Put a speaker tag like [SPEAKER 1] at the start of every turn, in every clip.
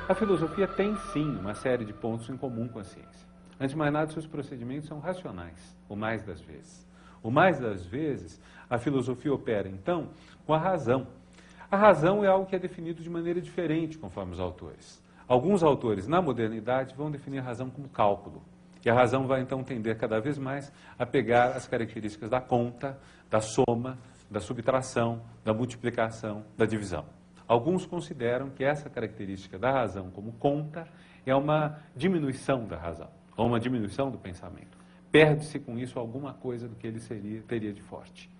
[SPEAKER 1] A filosofia tem, sim, uma série de pontos em comum com a ciência. Antes de mais nada, seus procedimentos são racionais, o mais das vezes. O mais das vezes, a filosofia opera, então, com a razão. A razão é algo que é definido de maneira diferente, conforme os autores. Alguns autores, na modernidade, vão definir a razão como cálculo. E a razão vai, então, tender cada vez mais a pegar as características da conta, da soma, da subtração, da multiplicação, da divisão. Alguns consideram que essa característica da razão como conta é uma diminuição da razão, ou uma diminuição do pensamento. Perde-se com isso alguma coisa do que ele teria de forte.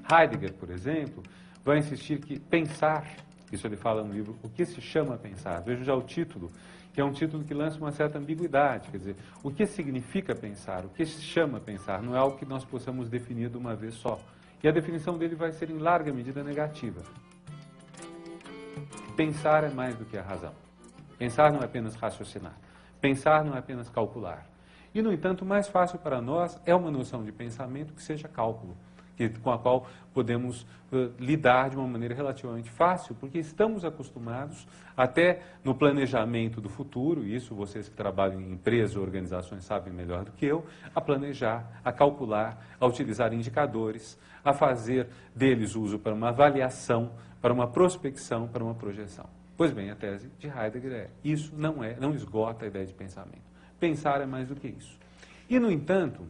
[SPEAKER 1] Heidegger, por exemplo, vai insistir que pensar, isso ele fala no livro, o que se chama pensar? Veja já o título, que é um título que lança uma certa ambiguidade, quer dizer, o que significa pensar, o que se chama pensar, não é algo que nós possamos definir de uma vez só. E a definição dele vai ser, em larga medida, negativa. Pensar é mais do que a razão. Pensar não é apenas raciocinar. Pensar não é apenas calcular. E, no entanto, o mais fácil para nós é uma noção de pensamento que seja cálculo, com a qual podemos lidar de uma maneira relativamente fácil, porque estamos acostumados, até no planejamento do futuro, e isso vocês que trabalham em empresas ou organizações sabem melhor do que eu, a planejar, a calcular, a utilizar indicadores, a fazer deles uso para uma avaliação, para uma prospecção, para uma projeção. Pois bem, a tese de Heidegger é, isso não esgota a ideia de pensamento. Pensar é mais do que isso. E, no entanto,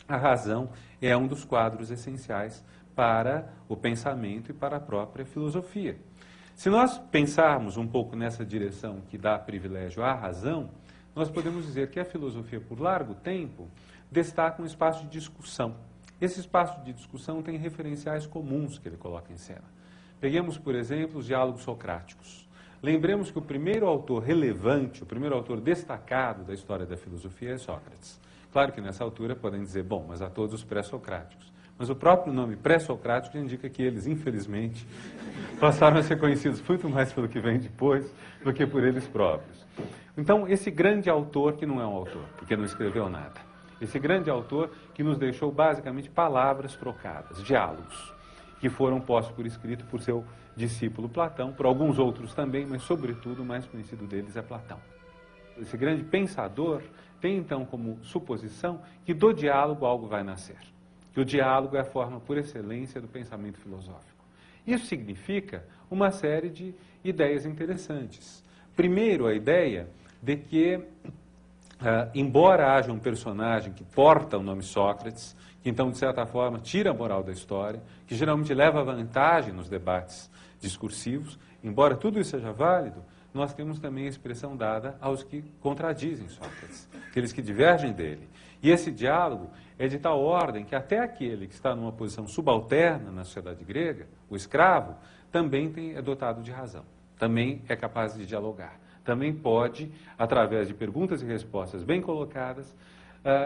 [SPEAKER 1] a razão é um dos quadros essenciais para o pensamento e para a própria filosofia. Se nós pensarmos um pouco nessa direção que dá privilégio à razão, nós podemos dizer que a filosofia, por largo tempo, destaca um espaço de discussão. Esse espaço de discussão tem referenciais comuns que ele coloca em cena. Peguemos, por exemplo, os diálogos socráticos. Lembremos que o primeiro autor relevante, o primeiro autor destacado da história da filosofia é Sócrates. Claro que nessa altura podem dizer, bom, mas há todos os pré-socráticos. Mas o próprio nome pré-socrático indica que eles, infelizmente, passaram a ser conhecidos muito mais pelo que vem depois do que por eles próprios. Então, esse grande autor, que não é um autor, porque não escreveu nada, esse grande autor que nos deixou basicamente palavras trocadas, diálogos, que foram postos por escrito por seu discípulo Platão, por alguns outros também, mas sobretudo o mais conhecido deles é Platão. Esse grande pensador tem então como suposição que do diálogo algo vai nascer, que o diálogo é a forma por excelência do pensamento filosófico. Isso significa uma série de ideias interessantes. Primeiro, a ideia de que, embora haja um personagem que porta o nome Sócrates, que então, de certa forma, tira a moral da história, que geralmente leva vantagem nos debates discursivos, embora tudo isso seja válido, nós temos também a expressão dada aos que contradizem Sócrates, aqueles que divergem dele. E esse diálogo é de tal ordem que até aquele que está numa posição subalterna na sociedade grega, o escravo, também é dotado de razão, também é capaz de dialogar, também pode, através de perguntas e respostas bem colocadas,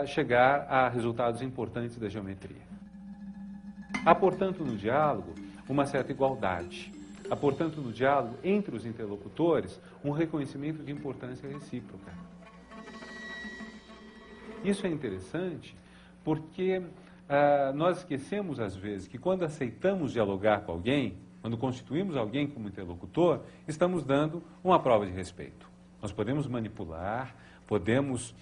[SPEAKER 1] chegar a resultados importantes da geometria. Há, portanto, no diálogo uma certa igualdade. Há, portanto, no diálogo entre os interlocutores um reconhecimento de importância recíproca. Isso é interessante porque nós esquecemos, às vezes, que quando aceitamos dialogar com alguém, quando constituímos alguém como interlocutor, estamos dando uma prova de respeito. Nós podemos manipular, podemos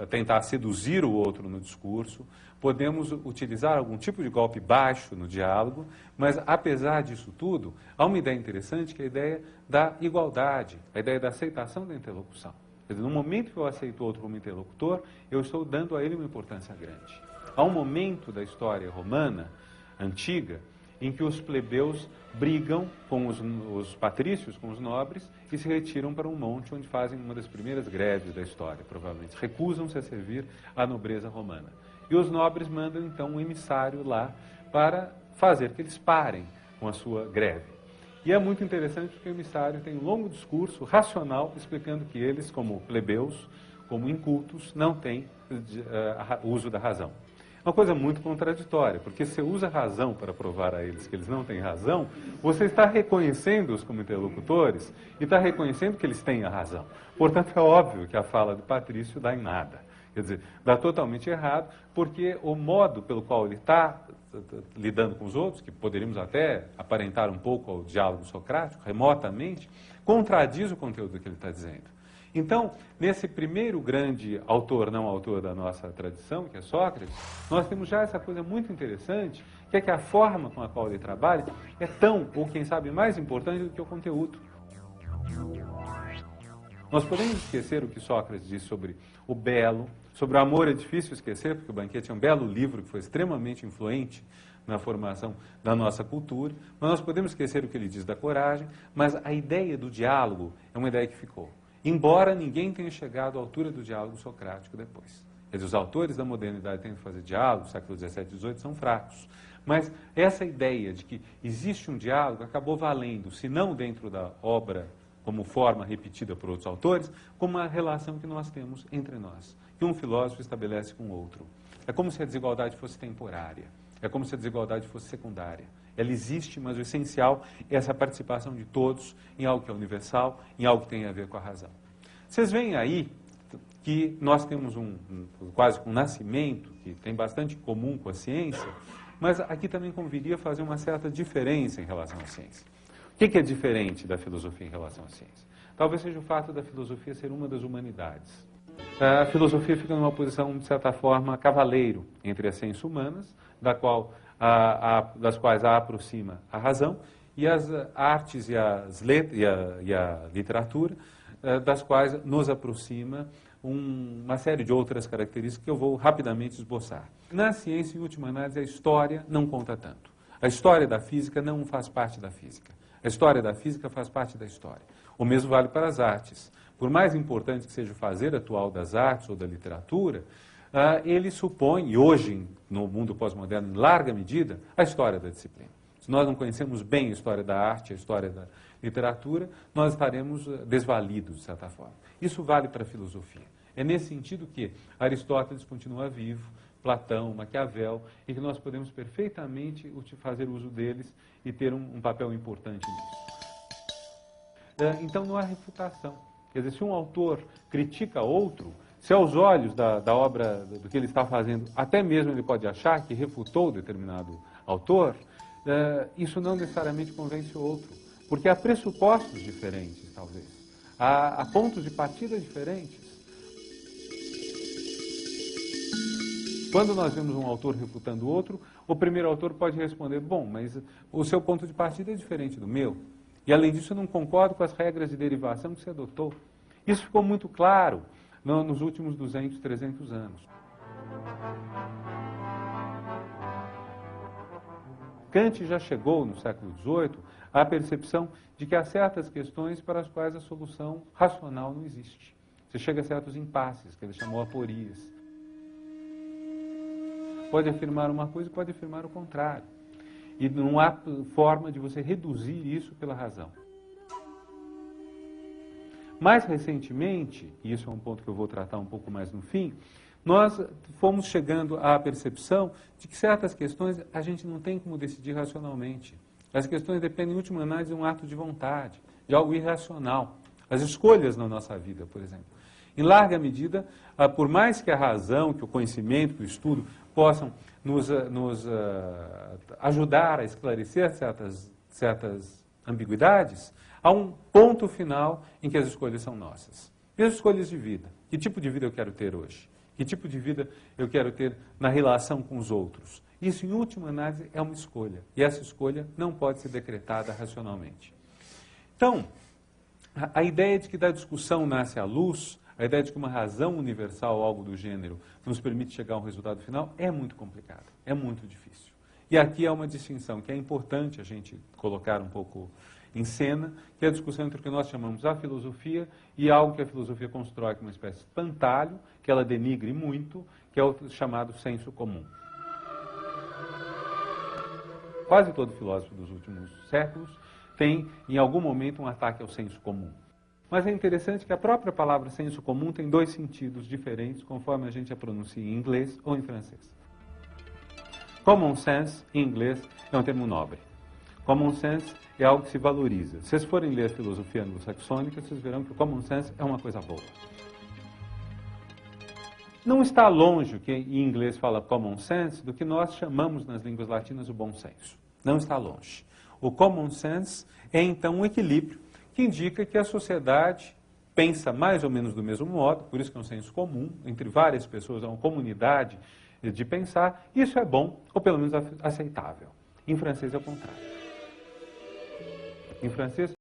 [SPEAKER 1] tentar seduzir o outro no discurso, podemos utilizar algum tipo de golpe baixo no diálogo, mas, apesar disso tudo, há uma ideia interessante que é a ideia da igualdade, a ideia da aceitação da interlocução. Quer dizer, no momento que eu aceito o outro como interlocutor, eu estou dando a ele uma importância grande. Há um momento da história romana, antiga, em que os plebeus brigam com os patrícios, com os nobres, e se retiram para um monte onde fazem uma das primeiras greves da história, provavelmente. Recusam-se a servir à nobreza romana. E os nobres mandam, então, um emissário lá para fazer que eles parem com a sua greve. E é muito interessante porque o emissário tem um longo discurso racional explicando que eles, como plebeus, como incultos, não têm uso da razão. Uma coisa muito contraditória, porque se você usa a razão para provar a eles que eles não têm razão, você está reconhecendo-os como interlocutores e está reconhecendo que eles têm a razão. Portanto, é óbvio que a fala de Patrício dá em nada. Quer dizer, dá totalmente errado, porque o modo pelo qual ele está lidando com os outros, que poderíamos até aparentar um pouco ao diálogo socrático, remotamente, contradiz o conteúdo que ele está dizendo. Então, nesse primeiro grande autor, não autor da nossa tradição, que é Sócrates, nós temos já essa coisa muito interessante, que é que a forma com a qual ele trabalha é tão, ou quem sabe mais importante do que o conteúdo. Nós podemos esquecer o que Sócrates diz sobre o belo, sobre o amor é difícil esquecer, porque o Banquete é um belo livro que foi extremamente influente na formação da nossa cultura, mas nós podemos esquecer o que ele diz da coragem, mas a ideia do diálogo é uma ideia que ficou. Embora ninguém tenha chegado à altura do diálogo socrático depois. Quer dizer, os autores da modernidade tentam fazer diálogo, século XVII e XVIII são fracos. Mas essa ideia de que existe um diálogo acabou valendo, se não dentro da obra como forma repetida por outros autores, como uma relação que nós temos entre nós, que um filósofo estabelece com o outro. É como se a desigualdade fosse temporária, é como se a desigualdade fosse secundária. Ela existe, mas o essencial é essa participação de todos em algo que é universal, em algo que tem a ver com a razão. Vocês veem aí que nós temos quase um nascimento, que tem bastante em comum com a ciência, mas aqui também conviria fazer uma certa diferença em relação à ciência. O que é diferente da filosofia em relação à ciência? Talvez seja o fato da filosofia ser uma das humanidades. A filosofia fica numa posição, de certa forma, cavaleiro entre as ciências humanas, das quais a aproxima a razão, e as artes e a literatura, das quais nos aproxima uma série de outras características que eu vou rapidamente esboçar. Na ciência, em última análise, a história não conta tanto. A história da física não faz parte da física. A história da física faz parte da história. O mesmo vale para as artes. Por mais importante que seja o fazer atual das artes ou da literatura, ele supõe, e hoje, no mundo pós-moderno, em larga medida, a história da disciplina. Se nós não conhecemos bem a história da arte, a história da literatura, nós estaremos desvalidos, de certa forma. Isso vale para a filosofia. É nesse sentido que Aristóteles continua vivo, Platão, Maquiavel, e que nós podemos perfeitamente fazer uso deles e ter um papel importante nisso. Então não há refutação. Quer dizer, se um autor critica outro, se aos olhos da obra, do que ele está fazendo, até mesmo ele pode achar que refutou determinado autor, isso não necessariamente convence o outro, porque há pressupostos diferentes, talvez. Há pontos de partida diferentes. Quando nós vemos um autor refutando o outro, o primeiro autor pode responder, bom, mas o seu ponto de partida é diferente do meu. E, além disso, eu não concordo com as regras de derivação que você adotou. Isso ficou muito claro nos últimos 200, 300 anos. Kant já chegou, no século XVIII, à percepção de que há certas questões para as quais a solução racional não existe. Você chega a certos impasses, que ele chamou aporias. Pode afirmar uma coisa e pode afirmar o contrário. E não há forma de você reduzir isso pela razão. Mais recentemente, e isso é um ponto que eu vou tratar um pouco mais no fim, nós fomos chegando à percepção de que certas questões a gente não tem como decidir racionalmente. As questões dependem, em última análise, de um ato de vontade, de algo irracional. As escolhas na nossa vida, por exemplo. Em larga medida, por mais que a razão, que o conhecimento, que o estudo possam nos ajudar a esclarecer certas ambiguidades, há um ponto final em que as escolhas são nossas. E as escolhas de vida? Que tipo de vida eu quero ter hoje? Que tipo de vida eu quero ter na relação com os outros? Isso, em última análise, é uma escolha. E essa escolha não pode ser decretada racionalmente. Então, a ideia de que da discussão nasce a luz, a ideia de que uma razão universal ou algo do gênero nos permite chegar a um resultado final é muito complicada, é muito difícil. E aqui há uma distinção que é importante a gente colocar um pouco em cena, que é a discussão entre o que nós chamamos a filosofia e algo que a filosofia constrói como uma espécie de espantalho, que ela denigre muito, que é o chamado senso comum. Quase todo filósofo dos últimos séculos tem, em algum momento, um ataque ao senso comum. Mas é interessante que a própria palavra senso comum tem dois sentidos diferentes, conforme a gente a pronuncia em inglês ou em francês. Common sense, em inglês, é um termo nobre. Common sense é algo que se valoriza. Se vocês forem ler a filosofia anglo-saxônica, vocês verão que o common sense é uma coisa boa. não está longe, que em inglês fala common sense, do que nós chamamos nas línguas latinas o bom senso. Não está longe. O common sense é, então, um equilíbrio que indica que a sociedade pensa mais ou menos do mesmo modo, por isso que é um senso comum, entre várias pessoas, é uma comunidade de pensar. Isso é bom, ou pelo menos aceitável. Em francês é o contrário. Em francês,